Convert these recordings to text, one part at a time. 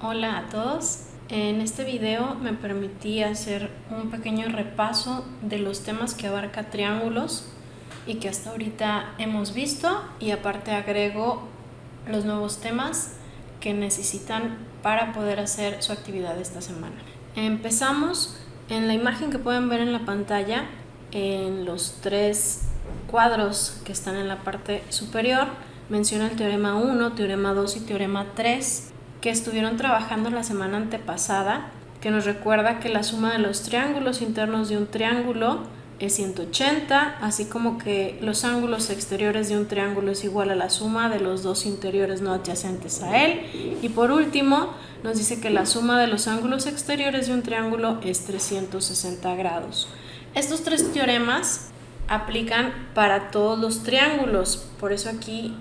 Hola a todos. En este video me permití hacer un pequeño repaso de los temas que abarca triángulos y que hasta ahorita hemos visto, y aparte agrego los nuevos temas que necesitan para poder hacer su actividad esta semana. Empezamos en la imagen que pueden ver en la pantalla. En los tres cuadros que están en la parte superior menciona el teorema 1, teorema 2 y teorema 3 que estuvieron trabajando la semana antepasada, que nos recuerda que la suma de los triángulos internos de un triángulo es 180, así como que los ángulos exteriores de un triángulo es igual a la suma de los dos interiores no adyacentes a él. Y por último nos dice que la suma de los ángulos exteriores de un triángulo es 360 grados. Estos tres teoremas aplican para todos los triángulos, por eso aquí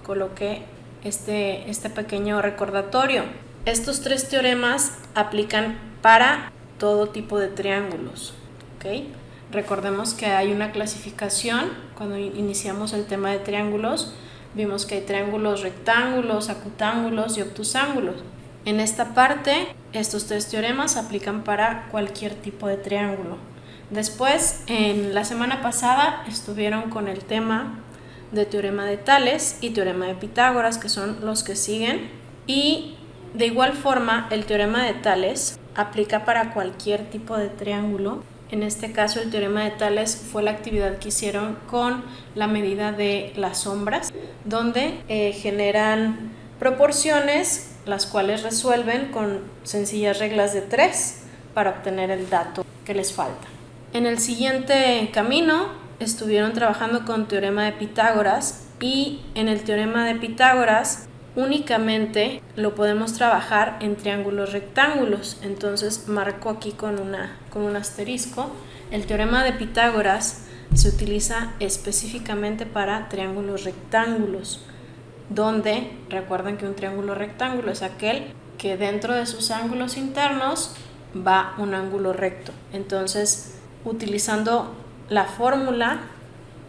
coloqué este pequeño recordatorio. Estos tres teoremas aplican para todo tipo de triángulos, ¿ok? Recordemos que hay una clasificación. Cuando iniciamos el tema de triángulos, vimos que hay triángulos rectángulos, acutángulos y obtusángulos. En esta parte, estos tres teoremas aplican para cualquier tipo de triángulo. Después, en la semana pasada, estuvieron con el tema de teorema de Tales y teorema de Pitágoras, que son los que siguen. Y de igual forma, el teorema de Tales aplica para cualquier tipo de triángulo. En este caso, el teorema de Tales fue la actividad que hicieron con la medida de las sombras, donde generan proporciones, las cuales resuelven con sencillas reglas de 3 para obtener el dato que les falta. En el siguiente camino estuvieron trabajando con teorema de Pitágoras, y en el teorema de Pitágoras únicamente lo podemos trabajar en triángulos rectángulos. Entonces marco aquí con un asterisco. El teorema de Pitágoras se utiliza específicamente para triángulos rectángulos, donde recuerden que un triángulo rectángulo es aquel que dentro de sus ángulos internos va un ángulo recto. Entonces, utilizando la fórmula,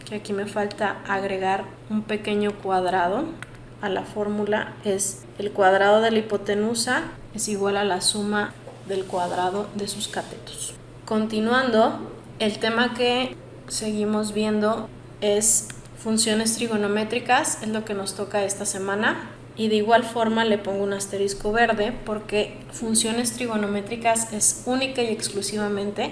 que aquí me falta agregar un pequeño cuadrado a la fórmula, es el cuadrado de la hipotenusa es igual a la suma del cuadrado de sus catetos. Continuando, el tema que seguimos viendo es funciones trigonométricas, es lo que nos toca esta semana, y de igual forma le pongo un asterisco verde porque funciones trigonométricas es única y exclusivamente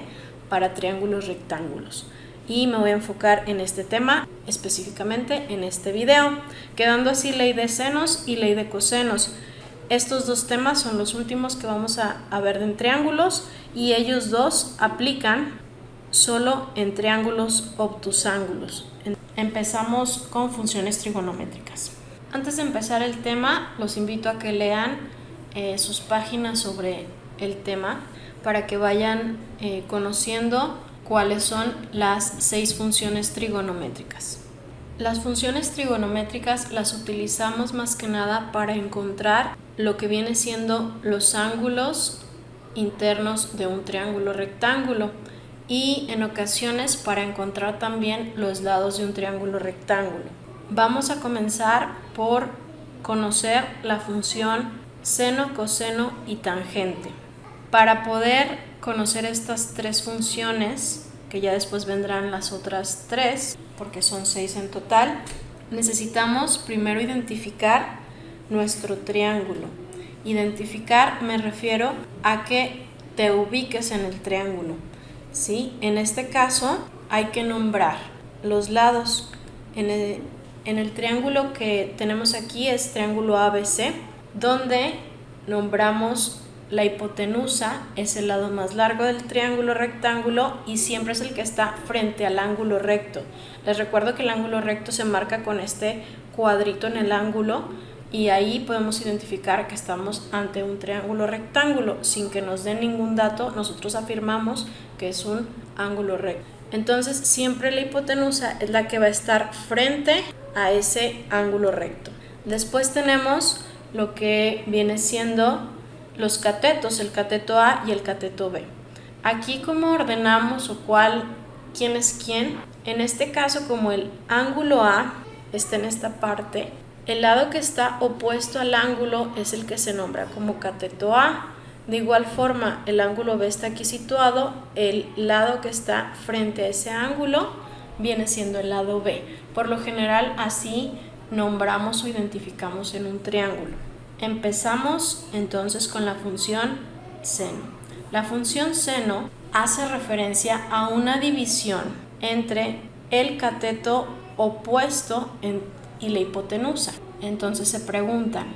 para triángulos rectángulos, y me voy a enfocar en este tema específicamente en este video, quedando así ley de senos y ley de cosenos. Estos dos temas son los últimos que vamos a ver en triángulos, y ellos dos aplican solo en triángulos obtusángulos. Empezamos con funciones trigonométricas. Antes de empezar el tema, los invito a que lean sus páginas sobre el tema para que vayan conociendo cuáles son las 6 funciones trigonométricas. Las funciones trigonométricas las utilizamos más que nada para encontrar lo que viene siendo los ángulos internos de un triángulo rectángulo, y en ocasiones para encontrar también los lados de un triángulo rectángulo. Vamos a comenzar por conocer la función seno, coseno y tangente. Para poder conocer estas tres funciones, que ya después vendrán las otras 3, porque son 6 en total, necesitamos primero identificar nuestro triángulo. Identificar me refiero a que te ubiques en el triángulo, ¿sí? En este caso hay que nombrar los lados. En el triángulo que tenemos aquí es triángulo ABC, donde nombramos la hipotenusa, es el lado más largo del triángulo rectángulo y siempre es el que está frente al ángulo recto. Les recuerdo que el ángulo recto se marca con este cuadrito en el ángulo, y ahí podemos identificar que estamos ante un triángulo rectángulo. Sin que nos den ningún dato, nosotros afirmamos que es un ángulo recto. Entonces siempre la hipotenusa es la que va a estar frente a ese ángulo recto. Después tenemos lo que viene siendo los catetos, el cateto A y el cateto B. Aquí, ¿cómo ordenamos o quién es quién? En este caso, como el ángulo A está en esta parte, El lado que está opuesto al ángulo es el que se nombra como cateto A. De igual forma, el ángulo B está aquí situado, el lado que está frente a ese ángulo viene siendo el lado B. Por lo general, así nombramos o identificamos en un triángulo. Empezamos entonces con la función seno. La función seno hace referencia a una división entre el cateto opuesto y la hipotenusa. Entonces se preguntan,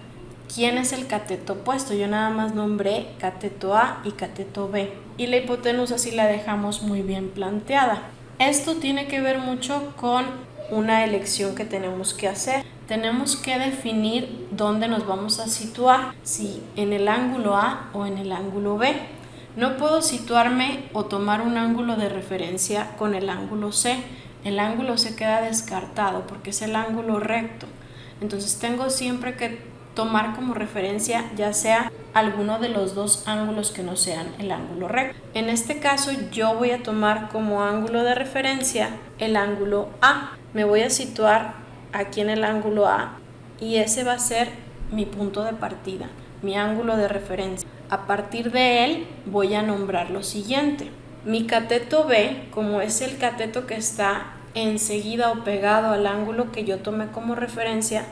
¿quién es el cateto opuesto? Yo nada más nombré cateto A y cateto B. Y la hipotenusa sí la dejamos muy bien planteada. Esto tiene que ver mucho con una elección que tenemos que hacer. Tenemos que definir dónde nos vamos a situar, si en el ángulo A o en el ángulo B. No puedo situarme o tomar un ángulo de referencia con el ángulo C. El ángulo C queda descartado porque es el ángulo recto. Entonces tengo siempre que tomar como referencia ya sea alguno de los dos ángulos que no sean el ángulo recto. En este caso yo voy a tomar como ángulo de referencia el ángulo A. Me voy a situar aquí en el ángulo A y ese va a ser mi punto de partida, mi ángulo de referencia. A partir de él voy a nombrar lo siguiente. Mi cateto B, como es el cateto que está enseguida o pegado al ángulo que yo tomé como referencia,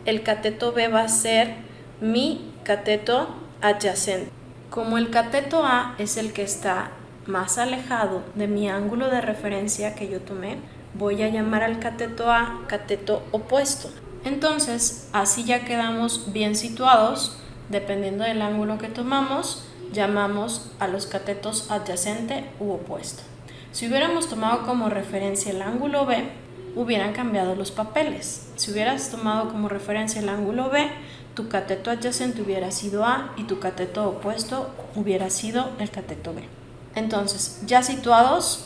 el cateto B va a ser mi cateto adyacente. Como el cateto A es el que está más alejado de mi ángulo de referencia que yo tomé, voy a llamar al cateto A cateto opuesto. Entonces, así ya quedamos bien situados. Dependiendo del ángulo que tomamos, llamamos a los catetos adyacente u opuesto. Si hubiéramos tomado como referencia el ángulo B, hubieran cambiado los papeles. Si hubieras tomado como referencia el ángulo B, tu cateto adyacente hubiera sido A y tu cateto opuesto hubiera sido el cateto B. Entonces, ya situados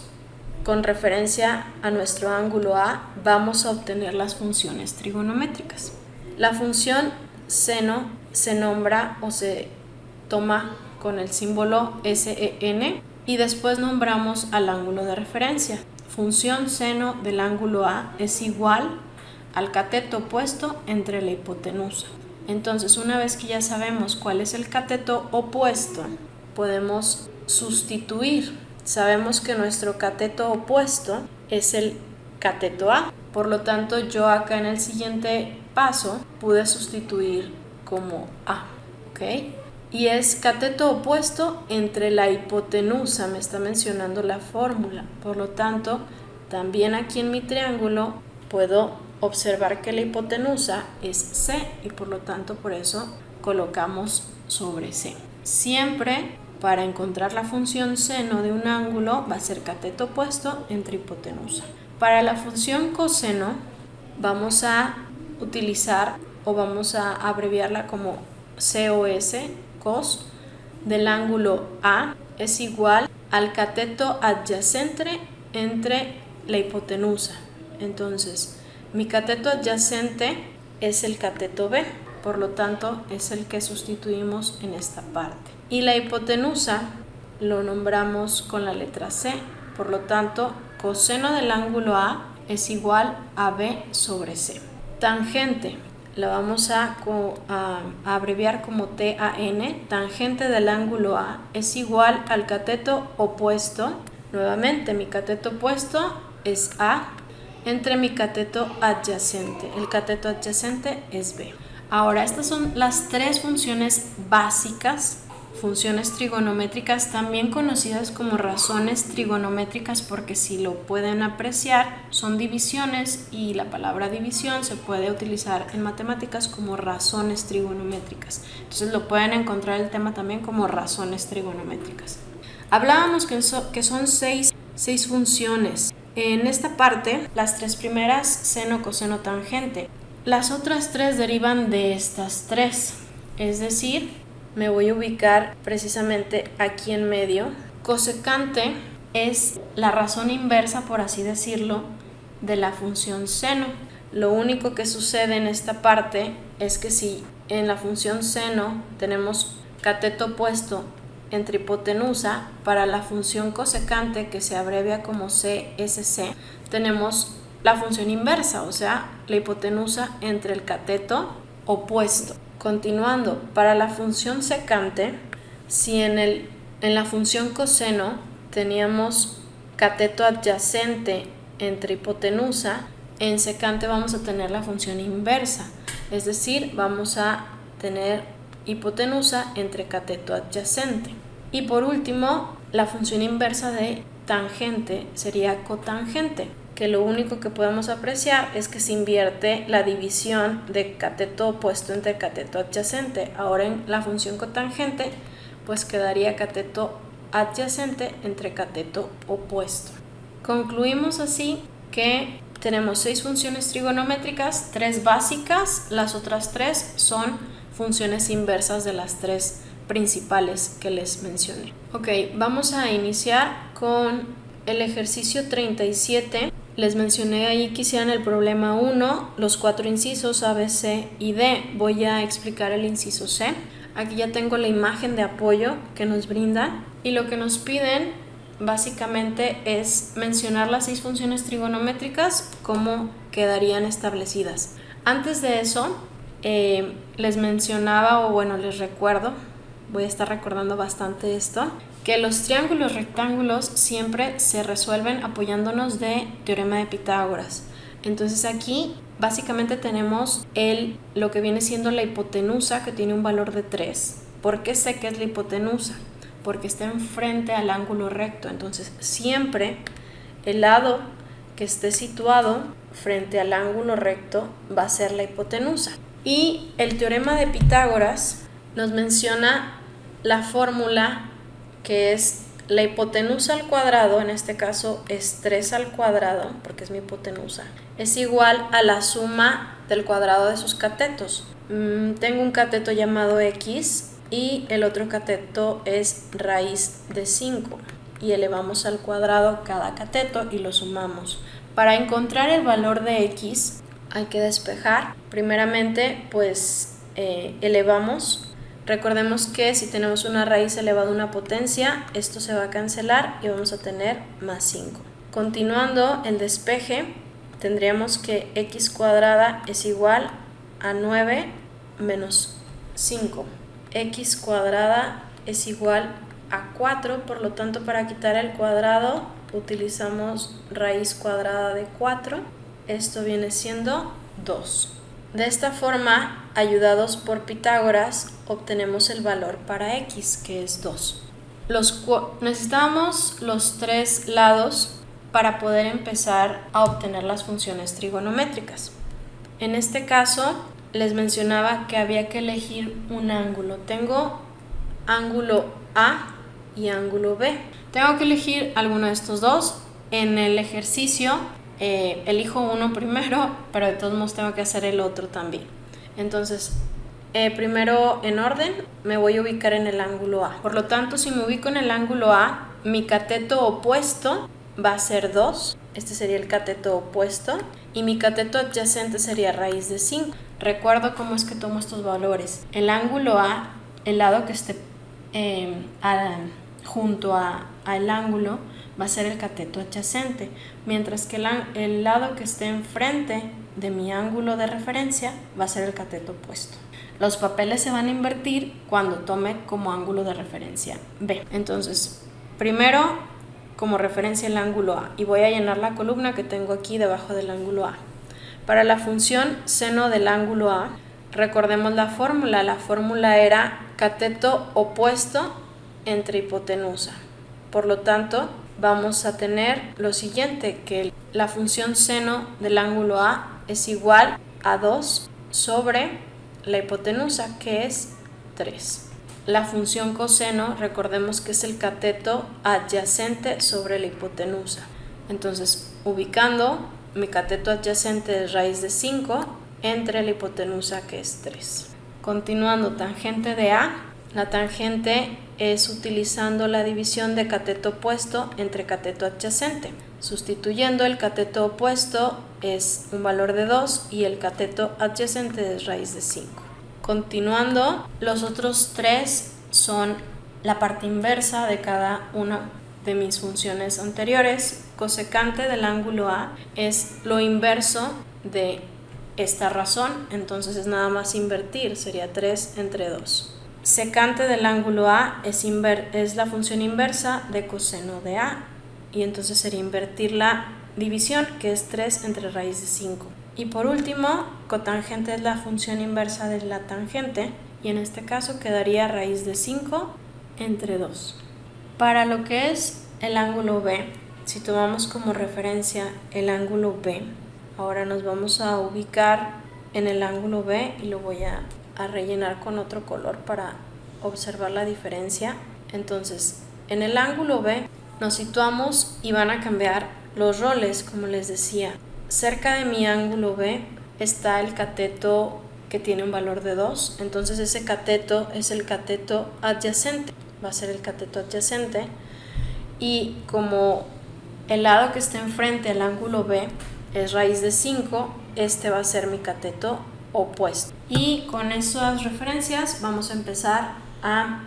con referencia a nuestro ángulo A, vamos a obtener las funciones trigonométricas. La función seno se nombra o se toma con el símbolo SEN y después nombramos al ángulo de referencia. Función seno del ángulo A es igual al cateto opuesto entre la hipotenusa. Entonces, una vez que ya sabemos cuál es el cateto opuesto, podemos sustituir. Sabemos que nuestro cateto opuesto es el cateto A. Por lo tanto, yo acá en el siguiente paso pude sustituir como A. ¿Ok? Y es cateto opuesto entre la hipotenusa, me está mencionando la fórmula. Por lo tanto, también aquí en mi triángulo puedo observar que la hipotenusa es C y por lo tanto por eso colocamos sobre C. Siempre para encontrar la función seno de un ángulo va a ser cateto opuesto entre hipotenusa. Para la función coseno vamos a utilizar o vamos a abreviarla como COS, cos del ángulo A es igual al cateto adyacente entre la hipotenusa. Entonces, mi cateto adyacente es el cateto B, por lo tanto es el que sustituimos en esta parte. Y la hipotenusa lo nombramos con la letra C, por lo tanto coseno del ángulo A es igual a B sobre C. Tangente la vamos a abreviar como TAN. Tangente del ángulo A es igual al cateto opuesto. Nuevamente mi cateto opuesto es A entre mi cateto adyacente. El cateto adyacente es B. Ahora, estas son las tres funciones básicas, funciones trigonométricas, también conocidas como razones trigonométricas, porque si lo pueden apreciar, son divisiones y la palabra división se puede utilizar en matemáticas como razones trigonométricas. Entonces lo pueden encontrar el tema también como razones trigonométricas. Hablábamos que son seis funciones. En esta parte, las tres primeras, seno, coseno, tangente. Las otras tres derivan de estas tres, es decir, me voy a ubicar precisamente aquí en medio. Cosecante es la razón inversa, por así decirlo, de la función seno. Lo único que sucede en esta parte es que si en la función seno tenemos cateto opuesto entre hipotenusa, para la función cosecante, que se abrevia como CSC, tenemos la función inversa, o sea, la hipotenusa entre el cateto opuesto. Continuando, para la función secante, si en la función coseno teníamos cateto adyacente entre hipotenusa, en secante vamos a tener la función inversa, es decir, vamos a tener hipotenusa entre cateto adyacente. Y por último, la función inversa de tangente sería cotangente, que lo único que podemos apreciar es que se invierte la división de cateto opuesto entre cateto adyacente. Ahora en la función cotangente pues quedaría cateto adyacente entre cateto opuesto. Concluimos así que tenemos 6 funciones trigonométricas, 3 básicas, las otras 3 son funciones inversas de las 3 principales que les mencioné. Ok, vamos a iniciar con el ejercicio 37. Les mencioné ahí que hicieran el problema 1, los 4 incisos A, B, C y D. Voy a explicar el inciso C. Aquí ya tengo la imagen de apoyo que nos brindan y lo que nos piden básicamente es mencionar las 6 funciones trigonométricas, cómo quedarían establecidas. Antes de eso, les mencionaba, o bueno, les recuerdo, voy a estar recordando bastante esto, que los triángulos rectángulos siempre se resuelven apoyándonos de teorema de Pitágoras. Entonces aquí básicamente tenemos lo que viene siendo la hipotenusa, que tiene un valor de 3. ¿Por qué sé que es la hipotenusa? Porque está enfrente al ángulo recto. Entonces siempre el lado que esté situado frente al ángulo recto va a ser la hipotenusa. Y el teorema de Pitágoras nos menciona la fórmula que es la hipotenusa al cuadrado, en este caso es 3 al cuadrado, porque es mi hipotenusa, es igual a la suma del cuadrado de sus catetos. Tengo un cateto llamado X y el otro cateto es raíz de 5 y elevamos al cuadrado cada cateto y lo sumamos. Para encontrar el valor de X hay que despejar. Primeramente pues elevamos. Recordemos que si tenemos una raíz elevada a una potencia, esto se va a cancelar y vamos a tener más 5. Continuando el despeje, tendríamos que x cuadrada es igual a 9 menos 5. X cuadrada es igual a 4, por lo tanto para quitar el cuadrado utilizamos raíz cuadrada de 4. Esto viene siendo 2. De esta forma, ayudados por Pitágoras, obtenemos el valor para x, que es 2. Necesitamos los 3 lados para poder empezar a obtener las funciones trigonométricas. En este caso, les mencionaba que había que elegir un ángulo. Tengo ángulo A y ángulo B. Tengo que elegir alguno de estos dos. En el ejercicio elijo uno primero, pero de todos modos tengo que hacer el otro también. Entonces, primero en orden me voy a ubicar en el ángulo A. Por lo tanto, si me ubico en el ángulo A, mi cateto opuesto va a ser 2. Este sería el cateto opuesto. Y mi cateto adyacente sería raíz de 5. Recuerdo cómo es que tomo estos valores. El ángulo A, el lado que esté junto al ángulo, va a ser el cateto adyacente, mientras que el lado que esté enfrente de mi ángulo de referencia va a ser el cateto opuesto. Los papeles se van a invertir cuando tome como ángulo de referencia B. Entonces, primero como referencia el ángulo A y voy a llenar la columna que tengo aquí debajo del ángulo A. Para la función seno del ángulo A, recordemos la fórmula. La fórmula era cateto opuesto entre hipotenusa. Por lo tanto, vamos a tener lo siguiente, que la función seno del ángulo A es igual a 2 sobre la hipotenusa, que es 3. La función coseno, recordemos que es el cateto adyacente sobre la hipotenusa. Entonces, ubicando, mi cateto adyacente es raíz de 5 entre la hipotenusa, que es 3. Continuando, tangente de A. La tangente es utilizando la división de cateto opuesto entre cateto adyacente. Sustituyendo, el cateto opuesto es un valor de 2 y el cateto adyacente es raíz de 5. Continuando, los otros 3 son la parte inversa de cada una de mis funciones anteriores. cosecante del ángulo A es lo inverso de esta razón, entonces es nada más invertir, sería 3 entre 2. Secante del ángulo A es la función inversa de coseno de A, y entonces sería invertir la división, que es 3 entre raíz de 5. Y por último, cotangente es la función inversa de la tangente, y en este caso quedaría raíz de 5 entre 2. Para lo que es el ángulo B, si tomamos como referencia el ángulo B, ahora nos vamos a ubicar en el ángulo B y lo voy a rellenar con otro color para observar la diferencia. Entonces, en el ángulo B nos situamos y van a cambiar los roles, como les decía. Cerca de mi ángulo B está el cateto que tiene un valor de 2, entonces ese cateto es el cateto adyacente, va a ser el cateto adyacente, y como el lado que está enfrente al ángulo B es raíz de 5, este va a ser mi cateto opuesto. Y con esas referencias vamos a empezar a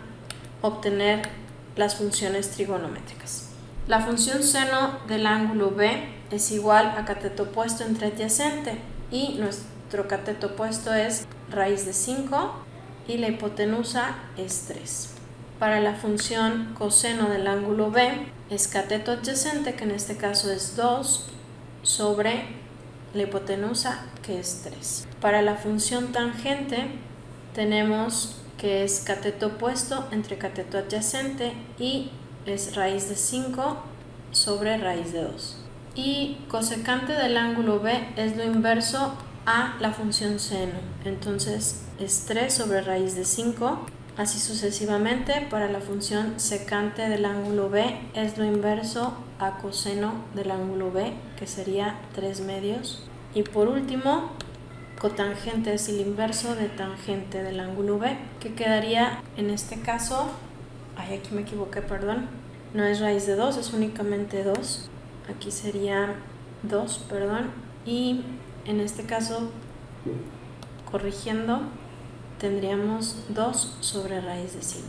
obtener las funciones trigonométricas. La función seno del ángulo B es igual a cateto opuesto entre adyacente, y nuestro cateto opuesto es raíz de 5 y la hipotenusa es 3. Para la función coseno del ángulo B es cateto adyacente, que en este caso es 2, sobre la hipotenusa, que es 3. Para la función tangente tenemos que es cateto opuesto entre cateto adyacente y es raíz de 5 sobre raíz de 2. Y cosecante del ángulo B es lo inverso a la función seno, entonces es 3 sobre raíz de 5, así sucesivamente. Para la función secante del ángulo B es lo inverso a coseno del ángulo B, que sería 3 medios. Y por último, cotangente es el inverso de tangente del ángulo B, que quedaría en este caso, aquí me equivoqué, perdón, no es raíz de 2, es únicamente 2, aquí sería 2, perdón, y en este caso, corrigiendo, tendríamos 2 sobre raíz de 5.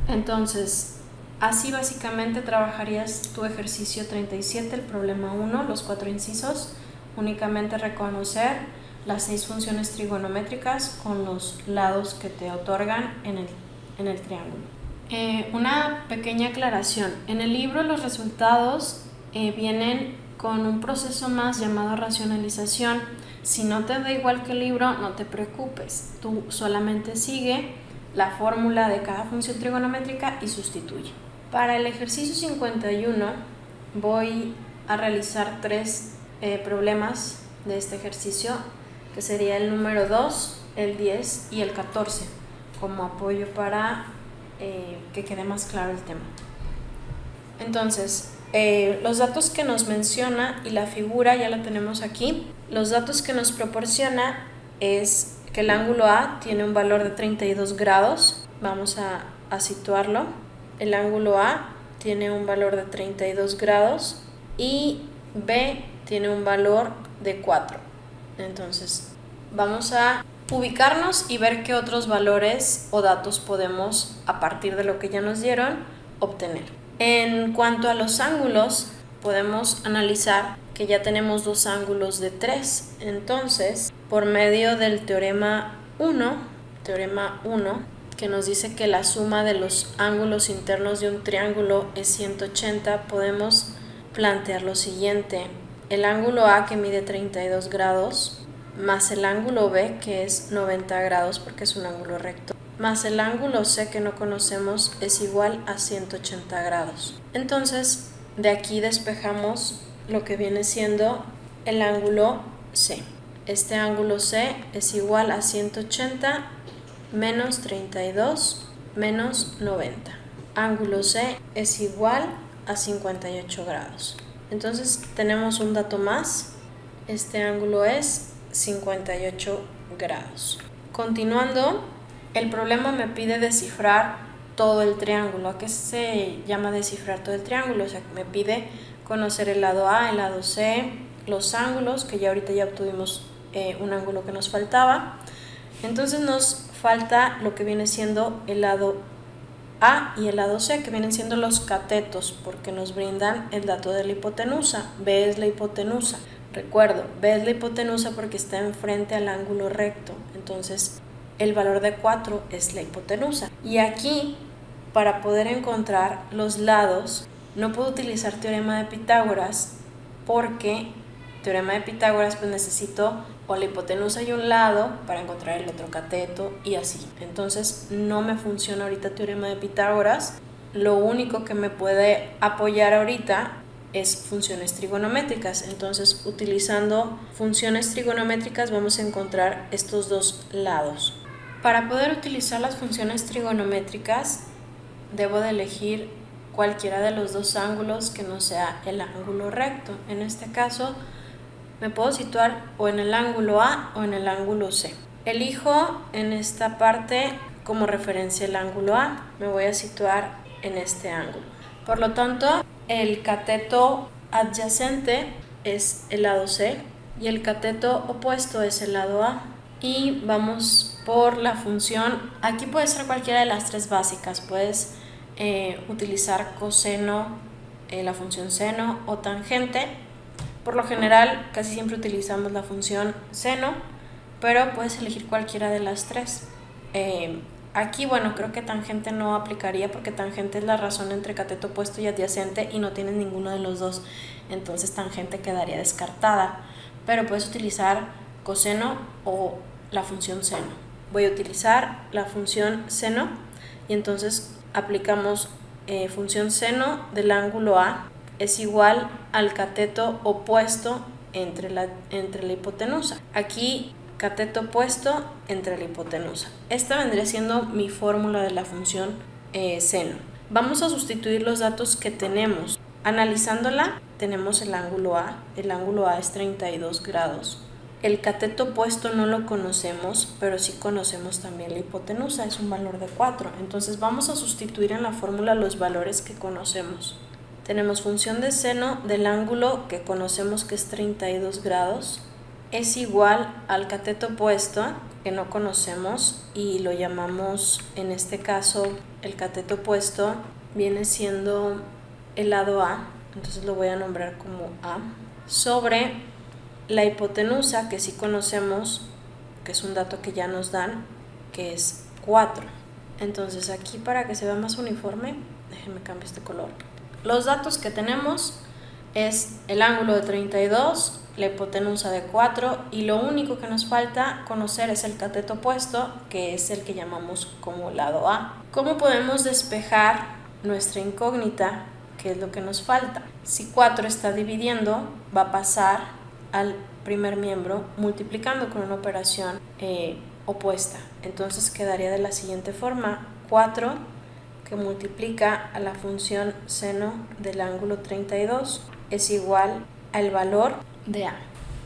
Entonces, así básicamente trabajarías tu ejercicio 37, el problema 1, los 4 incisos, únicamente reconocer las 6 funciones trigonométricas con los lados que te otorgan en el triángulo. Una pequeña aclaración, en el libro los resultados vienen con un proceso más llamado racionalización. Si no te da igual que el libro, no te preocupes, tú solamente sigue la fórmula de cada función trigonométrica y sustituye. Para el ejercicio 51 voy a realizar 3 problemas de este ejercicio, que sería el número 2, el 10 y el 14, como apoyo para que quede más claro el tema. Entonces, los datos que nos menciona y la figura ya la tenemos aquí. Los datos que nos proporciona es que el ángulo A tiene un valor de 32 grados. Vamos a situarlo. El ángulo A tiene un valor de 32 grados y B tiene un valor de 4. Entonces, vamos a ubicarnos y ver qué otros valores o datos podemos, a partir de lo que ya nos dieron, obtener. En cuanto a los ángulos, podemos analizar que ya tenemos 2 ángulos de 3. Entonces, por medio del teorema 1, que nos dice que la suma de los ángulos internos de un triángulo es 180, podemos plantear lo siguiente. El ángulo A, que mide 32 grados, más el ángulo B, que es 90 grados porque es un ángulo recto, más el ángulo C, que no conocemos, es igual a 180 grados. Entonces, de aquí despejamos lo que viene siendo el ángulo C. Este ángulo C es igual a 180 menos 32 menos 90. Ángulo C es igual a 58 grados. Entonces, tenemos un dato más. Este ángulo es 58 grados. Continuando, el problema me pide descifrar todo el triángulo. ¿A qué se llama descifrar todo el triángulo? O sea, me pide conocer el lado A, el lado C, los ángulos, que ya ahorita ya obtuvimos un ángulo que nos faltaba. Entonces nos falta lo que viene siendo el lado A y el lado C, que vienen siendo los catetos, porque nos brindan el dato de la hipotenusa. B es la hipotenusa. Recuerdo, B es la hipotenusa porque está enfrente al ángulo recto. Entonces, el valor de 4 es la hipotenusa. Y aquí, para poder encontrar los lados, no puedo utilizar teorema de Pitágoras porque teorema de Pitágoras pues necesito o la hipotenusa y un lado para encontrar el otro cateto y así. Entonces no me funciona ahorita teorema de Pitágoras. Lo único que me puede apoyar ahorita es funciones trigonométricas. Entonces utilizando funciones trigonométricas vamos a encontrar estos dos lados. Para poder utilizar las funciones trigonométricas debo de elegir cualquiera de los dos ángulos que no sea el ángulo recto. En este caso me puedo situar o en el ángulo A o en el ángulo C. Elijo en esta parte como referencia el ángulo A. Me voy a situar en este ángulo. Por lo tanto, el cateto adyacente es el lado C y el cateto opuesto es el lado A. Y vamos por la función. Aquí puede ser cualquiera de las tres básicas. Puedes utilizar coseno, la función seno o tangente. Por lo general casi siempre utilizamos la función seno, pero puedes elegir cualquiera de las tres. Aquí bueno, creo que tangente no aplicaría porque tangente es la razón entre cateto opuesto y adyacente y no tienes ninguno de los dos, entonces tangente quedaría descartada, pero puedes utilizar coseno o la función seno. Voy a utilizar la función seno y entonces aplicamos función seno del ángulo A es igual al cateto opuesto entre la hipotenusa. Aquí cateto opuesto entre la hipotenusa. Esta vendría siendo mi fórmula de la función seno. Vamos a sustituir los datos que tenemos. Analizándola, tenemos el ángulo A. El ángulo A es 32 grados. El cateto opuesto no lo conocemos, pero sí conocemos también la hipotenusa, es un valor de 4. Entonces vamos a sustituir en la fórmula los valores que conocemos. Tenemos función de seno del ángulo que conocemos que es 32 grados, es igual al cateto opuesto que no conocemos y lo llamamos, en este caso, el cateto opuesto viene siendo el lado A, entonces lo voy a nombrar como A, sobre la hipotenusa, que sí conocemos, que es un dato que ya nos dan, que es 4. Entonces aquí, para que se vea más uniforme, déjenme cambiar este color. Los datos que tenemos es el ángulo de 32, la hipotenusa de 4 y lo único que nos falta conocer es el cateto opuesto, que es el que llamamos como lado A. ¿Cómo podemos despejar nuestra incógnita? ¿Qué es lo que nos falta? Si 4 está dividiendo, va a pasar al primer miembro multiplicando con una operación opuesta. Entonces quedaría de la siguiente forma: 4 que multiplica a la función seno del ángulo 32 es igual al valor de A.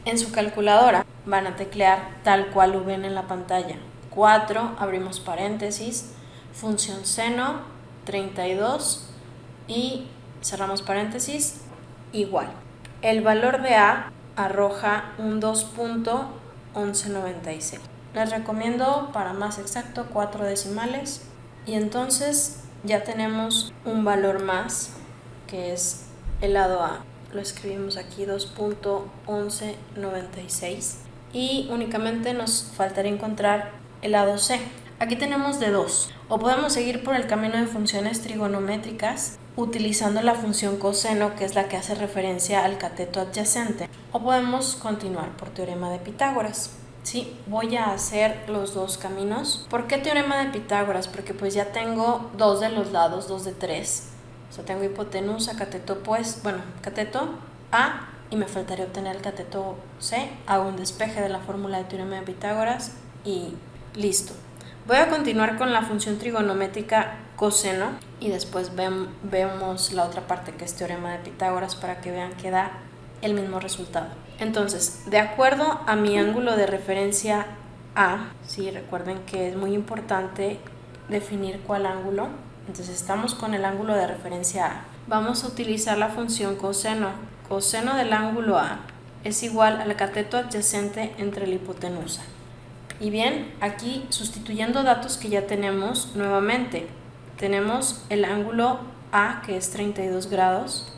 En su calculadora van a teclear tal cual lo ven en la pantalla: 4, abrimos paréntesis, función seno 32 y cerramos paréntesis, igual. El valor de A arroja un 2.1196. Les recomiendo, para más exacto, 4 decimales y entonces ya tenemos un valor más, que es el lado A. Lo escribimos aquí, 2.1196, y únicamente nos faltaría encontrar el lado C. Aquí tenemos de dos: o podemos seguir por el camino de funciones trigonométricas utilizando la función coseno, que es la que hace referencia al cateto adyacente, o podemos continuar por teorema de Pitágoras. Sí, voy a hacer los dos caminos. ¿Por qué teorema de Pitágoras? Porque pues ya tengo dos de los lados, 2 de 3. O sea, tengo hipotenusa, cateto opuesto, cateto A, y me faltaría obtener el cateto C. Hago un despeje de la fórmula de teorema de Pitágoras y listo. Voy a continuar con la función trigonométrica coseno y después vemos la otra parte, que es teorema de Pitágoras, para que vean que da el mismo resultado. Entonces, de acuerdo a mi ángulo de referencia A, sí, recuerden que es muy importante definir cuál ángulo. Entonces estamos con el ángulo de referencia A. Vamos a utilizar la función coseno. Coseno del ángulo A es igual al cateto adyacente entre la hipotenusa. Y bien, aquí sustituyendo datos que ya tenemos nuevamente, tenemos el ángulo A, que es 32 grados,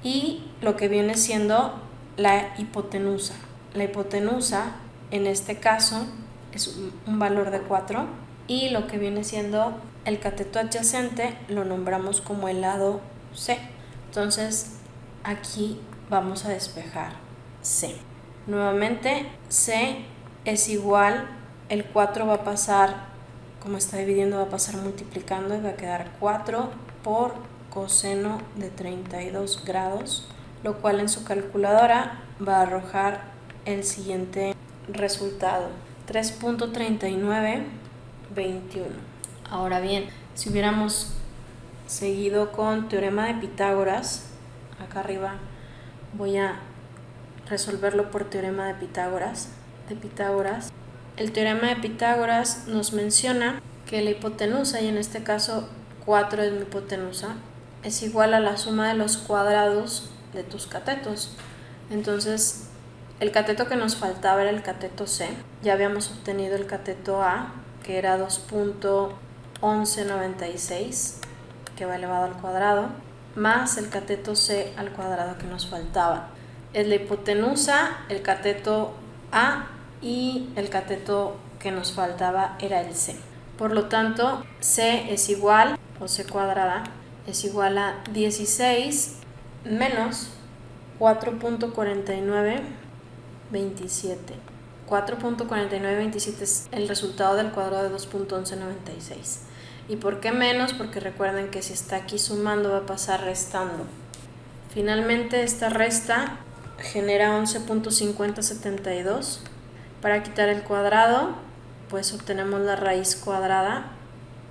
y lo que viene siendo la hipotenusa. La hipotenusa, en este caso, es un valor de 4, y lo que viene siendo el cateto adyacente lo nombramos como el lado C. Entonces, aquí vamos a despejar C. Nuevamente, C es igual, el 4 va a pasar, como está dividiendo, va a pasar multiplicando y va a quedar 4 por coseno de 32 grados, lo cual en su calculadora va a arrojar el siguiente resultado: 3.3921. Ahora bien, si hubiéramos seguido con teorema de Pitágoras, acá arriba voy a resolverlo por teorema de Pitágoras. El teorema de Pitágoras nos menciona que la hipotenusa, y en este caso 4 es mi hipotenusa, es igual a la suma de los cuadrados de tus catetos. Entonces, el cateto que nos faltaba era el cateto C. Ya habíamos obtenido el cateto A, que era 2.1196, que va elevado al cuadrado, más el cateto C al cuadrado que nos faltaba. Es la hipotenusa, el cateto A, y el cateto que nos faltaba era el C. Por lo tanto, C es igual, o C cuadrada, es igual a 16 menos 4.4927. 4.4927 es el resultado del cuadrado de 2.1196. ¿Y por qué menos? Porque recuerden que si está aquí sumando va a pasar restando. Finalmente, esta resta genera 11.5072. Para quitar el cuadrado, pues obtenemos la raíz cuadrada,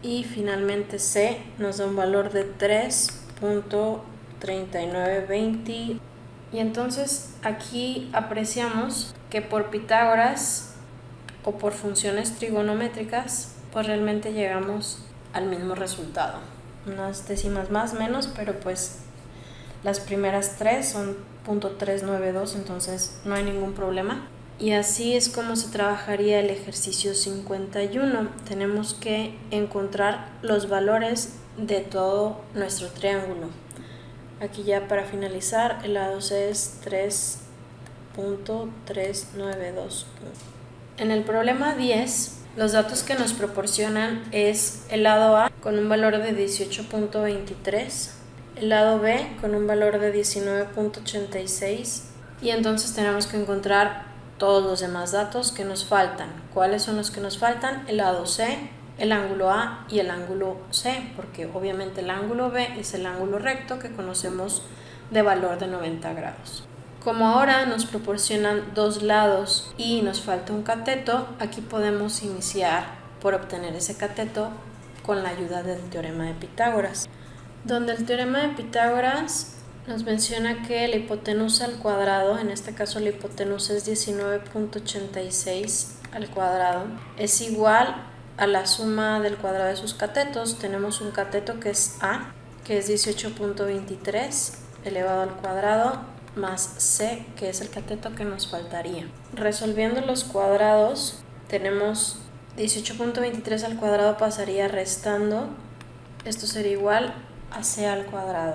y finalmente C nos da un valor de 3.3920. Y entonces aquí apreciamos que por Pitágoras o por funciones trigonométricas, pues realmente llegamos al mismo resultado. Unas décimas más, menos, pero pues las primeras tres son .392, entonces no hay ningún problema. Y así es como se trabajaría el ejercicio 51. Tenemos que encontrar los valores de todo nuestro triángulo. Aquí ya para finalizar, el lado C es 3.392. En el problema 10, los datos que nos proporcionan es el lado A con un valor de 18.23, el lado B con un valor de 19.86, y entonces tenemos que encontrar todos los demás datos que nos faltan. ¿Cuáles son los que nos faltan? El lado C, el ángulo A y el ángulo C, porque obviamente el ángulo B es el ángulo recto que conocemos de valor de 90 grados. Como ahora nos proporcionan dos lados y nos falta un cateto, aquí podemos iniciar por obtener ese cateto con la ayuda del teorema de Pitágoras, donde el teorema de Pitágoras nos menciona que la hipotenusa al cuadrado, en este caso la hipotenusa es 19.86 al cuadrado, es igual a la suma del cuadrado de sus catetos. Tenemos un cateto que es A, que es 18.23 elevado al cuadrado, más C, que es el cateto que nos faltaría. Resolviendo los cuadrados, tenemos 18.23 al cuadrado pasaría restando, esto sería igual a C al cuadrado.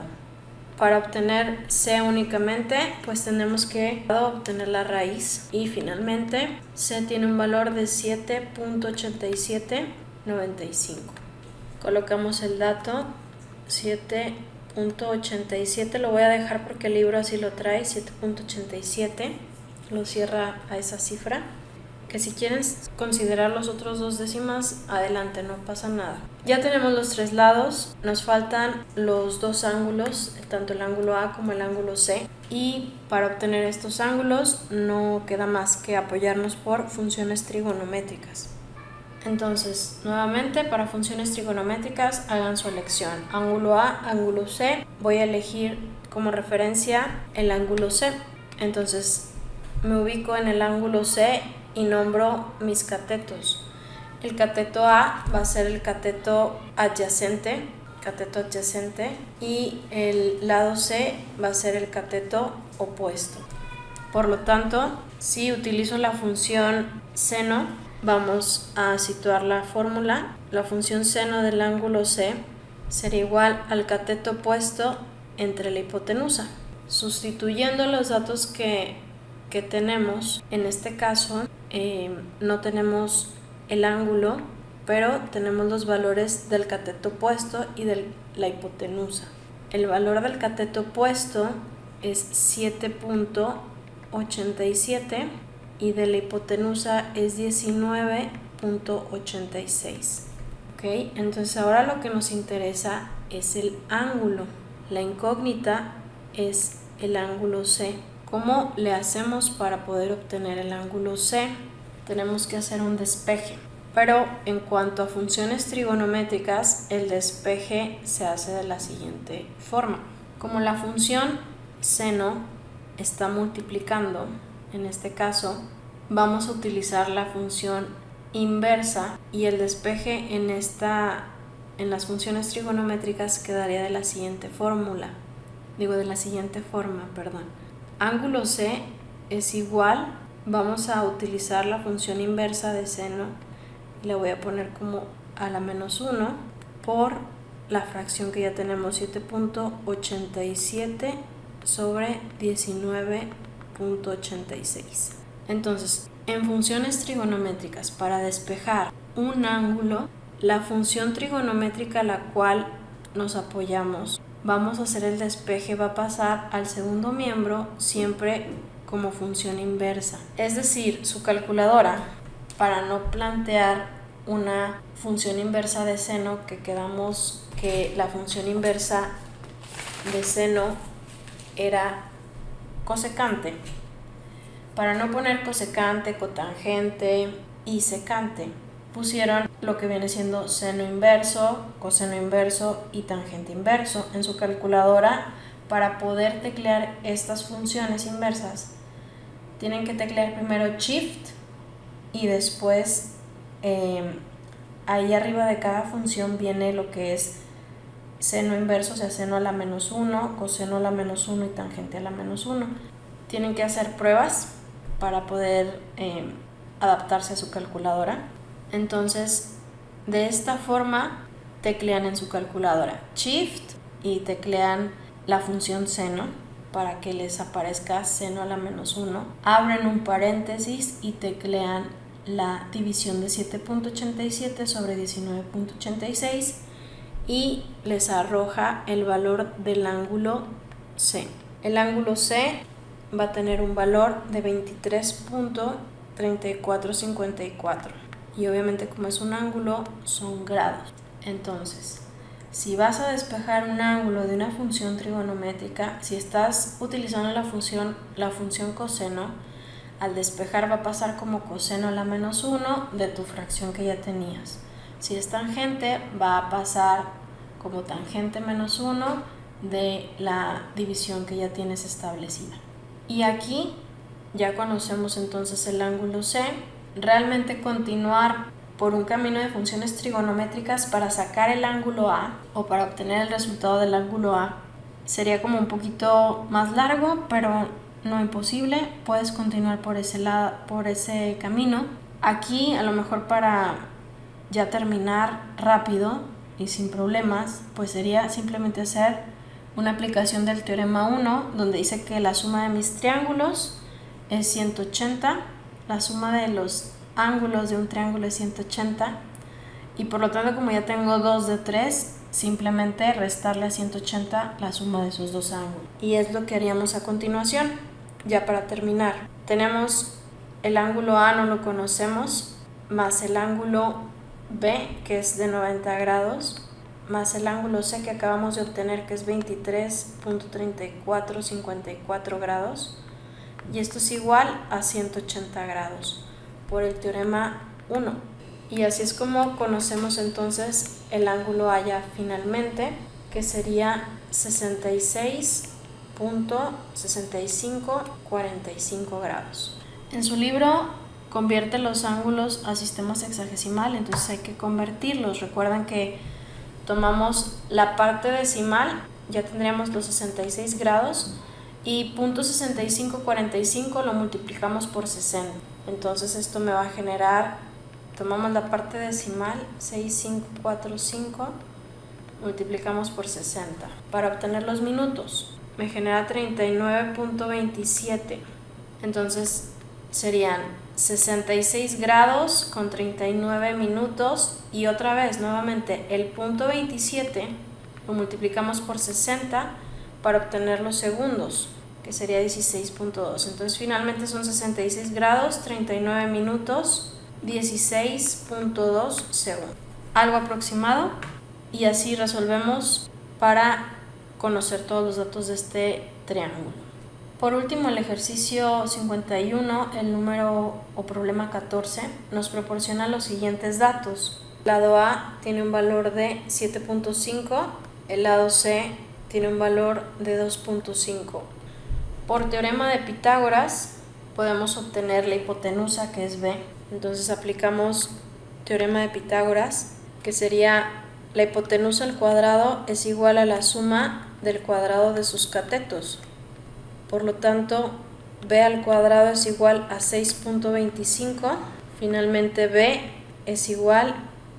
Para obtener C únicamente, pues tenemos que obtener la raíz, y finalmente C tiene un valor de 7.8795. Colocamos el dato 7.87, lo voy a dejar porque el libro así lo trae, 7.87, lo cierra a esa cifra, que si quieren considerar los otros dos décimas, adelante, no pasa nada. Ya tenemos los tres lados, nos faltan los dos ángulos, tanto el ángulo A como el ángulo C, y para obtener estos ángulos no queda más que apoyarnos por funciones trigonométricas. Entonces, nuevamente, para funciones trigonométricas hagan su elección, ángulo A, ángulo C. Voy a elegir como referencia el ángulo C, entonces me ubico en el ángulo C y nombro mis catetos. El cateto A va a ser el cateto adyacente, y el lado C va a ser el cateto opuesto. Por lo tanto, si utilizo la función seno, vamos a situar la fórmula. La función seno del ángulo C será igual al cateto opuesto entre la hipotenusa. Sustituyendo los datos que tenemos, en este caso no tenemos el ángulo, pero tenemos los valores del cateto opuesto y de la hipotenusa. El valor del cateto opuesto es 7.87 y de la hipotenusa es 19.86. ¿Ok? Entonces ahora lo que nos interesa es el ángulo. La incógnita es el ángulo C. ¿Cómo le hacemos para poder obtener el ángulo C? Tenemos que hacer un despeje. Pero en cuanto a funciones trigonométricas, el despeje se hace de la siguiente forma. Como la función seno está multiplicando, en este caso, vamos a utilizar la función inversa y el despeje en las funciones trigonométricas quedaría de la siguiente forma, Ángulo C es igual, vamos a utilizar la función inversa de seno, y la voy a poner como a la menos 1 por la fracción que ya tenemos, 7.87 sobre 19.86. Entonces, en funciones trigonométricas, para despejar un ángulo, la función trigonométrica a la cual nos apoyamos, vamos a hacer el despeje, va a pasar al segundo miembro siempre como función inversa. Es decir, su calculadora, para no plantear una función inversa de seno, que quedamos que la función inversa de seno era cosecante, para no poner cosecante, cotangente y secante, pusieron lo que viene siendo seno inverso, coseno inverso y tangente inverso en su calculadora. Para poder teclear estas funciones inversas, tienen que teclear primero Shift y después ahí arriba de cada función viene lo que es seno inverso, o sea, seno a la menos 1, coseno a la menos 1 y tangente a la menos 1. Tienen que hacer pruebas para poder adaptarse a su calculadora. Entonces, de esta forma, teclean en su calculadora Shift y teclean la función seno para que les aparezca seno a la menos 1. Abren un paréntesis y teclean la división de 7.87 sobre 19.86 y les arroja el valor del ángulo C. El ángulo C va a tener un valor de 23.3454 y obviamente, como es un ángulo, son grados. Entonces, si vas a despejar un ángulo de una función trigonométrica, si estás utilizando la función coseno, al despejar va a pasar como coseno a la menos 1 de tu fracción que ya tenías. Si es tangente, va a pasar como tangente menos 1 de la división que ya tienes establecida. Y aquí ya conocemos entonces el ángulo C. Realmente continuar por un camino de funciones trigonométricas para sacar el ángulo A o para obtener el resultado del ángulo A sería como un poquito más largo, pero no imposible. Puedes continuar por ese camino. Aquí, a lo mejor para ya terminar rápido y sin problemas, pues sería simplemente hacer una aplicación del teorema 1, donde dice que la suma de mis triángulos es 180, la suma de los ángulos de un triángulo es 180, y por lo tanto, como ya tengo 2 de 3, simplemente restarle a 180 la suma de esos dos ángulos. Y es lo que haríamos a continuación. Ya para terminar, tenemos el ángulo A, no lo conocemos, más el ángulo B, que es de 90 grados, más el ángulo C que acabamos de obtener, que es 23.3454 grados, y esto es igual a 180 grados por el teorema 1. Y así es como conocemos entonces el ángulo A ya finalmente, que sería 66.6545 grados. En su libro convierte los ángulos a sistemas sexagesimal, entonces hay que convertirlos. Recuerden que tomamos la parte decimal, ya tendríamos los 66 grados, y .6545 lo multiplicamos por 60. Entonces esto me va a generar, tomamos la parte decimal, 6545 multiplicamos por 60. Para obtener los minutos, me genera 39.27. Entonces serían 66 grados con 39 minutos. Y otra vez, nuevamente, el punto 27 lo multiplicamos por 60 para obtener los segundos, que sería 16.2. Entonces finalmente son 66 grados, 39 minutos, 16.2 segundos. Algo aproximado, y así resolvemos para conocer todos los datos de este triángulo. Por último, el ejercicio 51, el número o problema 14, nos proporciona los siguientes datos. El lado A tiene un valor de 7.5, el lado C tiene un valor de 2.5. Por teorema de Pitágoras podemos obtener la hipotenusa, que es B. Entonces aplicamos teorema de Pitágoras, que sería la hipotenusa al cuadrado es igual a la suma del cuadrado de sus catetos. Por lo tanto, B al cuadrado es igual a 6.25. Finalmente, B es igual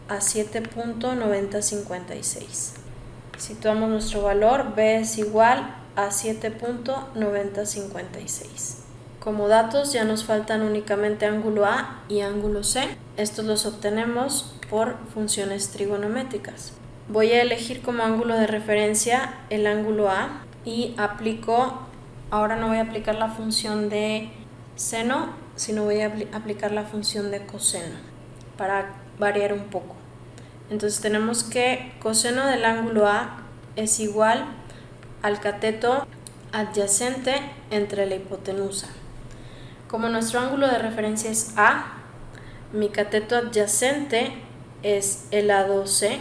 a 7.9056. Situamos nuestro valor, B es igual a 7.9056. Como datos ya nos faltan únicamente ángulo A y ángulo C. Estos los obtenemos por funciones trigonométricas. Voy a elegir como ángulo de referencia el ángulo A y ahora no voy a aplicar la función de seno, sino voy a aplicar la función de coseno para variar un poco. Entonces tenemos que coseno del ángulo A es igual al cateto adyacente entre la hipotenusa. Como nuestro ángulo de referencia es A, mi cateto adyacente es el lado C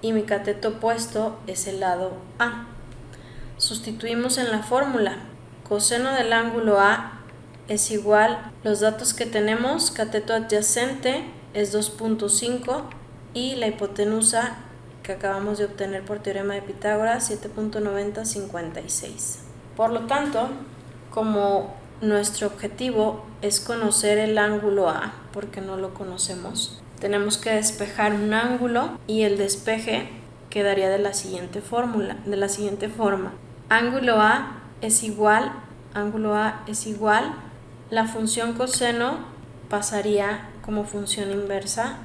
y mi cateto opuesto es el lado A. Sustituimos en la fórmula. Coseno del ángulo A es igual, los datos que tenemos, cateto adyacente es 2.5 y la hipotenusa que acabamos de obtener por teorema de Pitágoras, 7.9056. Por lo tanto, como nuestro objetivo es conocer el ángulo A, porque no lo conocemos, tenemos que despejar un ángulo y el despeje quedaría de la siguiente forma. Ángulo A es igual, la función coseno pasaría como función inversa,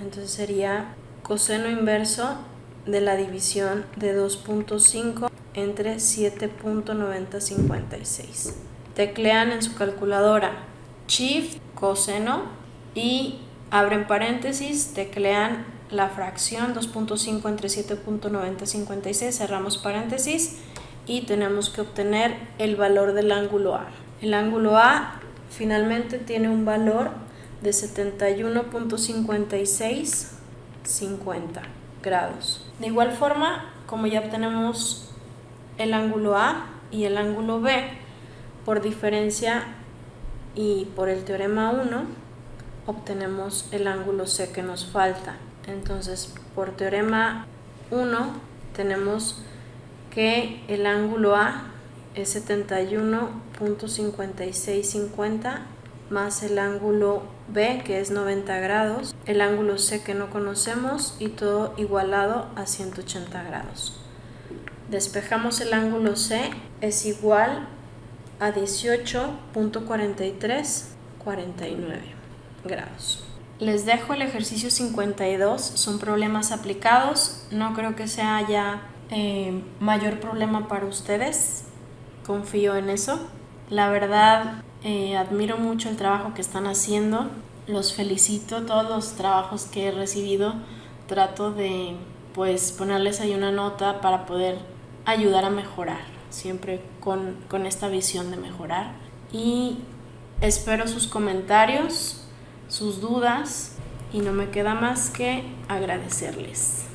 entonces sería coseno inverso de la división de 2.5 entre 7.9056. Teclean en su calculadora Shift coseno y abren paréntesis, teclean la fracción 2.5 entre 7.9056, cerramos paréntesis y tenemos que obtener el valor del ángulo A. El ángulo A finalmente tiene un valor de 71.5650 grados. De igual forma, como ya obtenemos el ángulo A y el ángulo B, por diferencia y por el teorema 1, obtenemos el ángulo C que nos falta. Entonces, por teorema 1 tenemos que el ángulo A es 71.5650 más el ángulo B, que es 90 grados, el ángulo C que no conocemos, y todo igualado a 180 grados. Despejamos el ángulo C, es igual a 18.4349 grados. Les dejo el ejercicio 52, son problemas aplicados, no creo que sea ya mayor problema para ustedes, confío en eso. La verdad, admiro mucho el trabajo que están haciendo, los felicito, todos los trabajos que he recibido, trato de ponerles ahí una nota para poder ayudar a mejorar, siempre con esta visión de mejorar. Y espero sus comentarios, sus dudas, y no me queda más que agradecerles.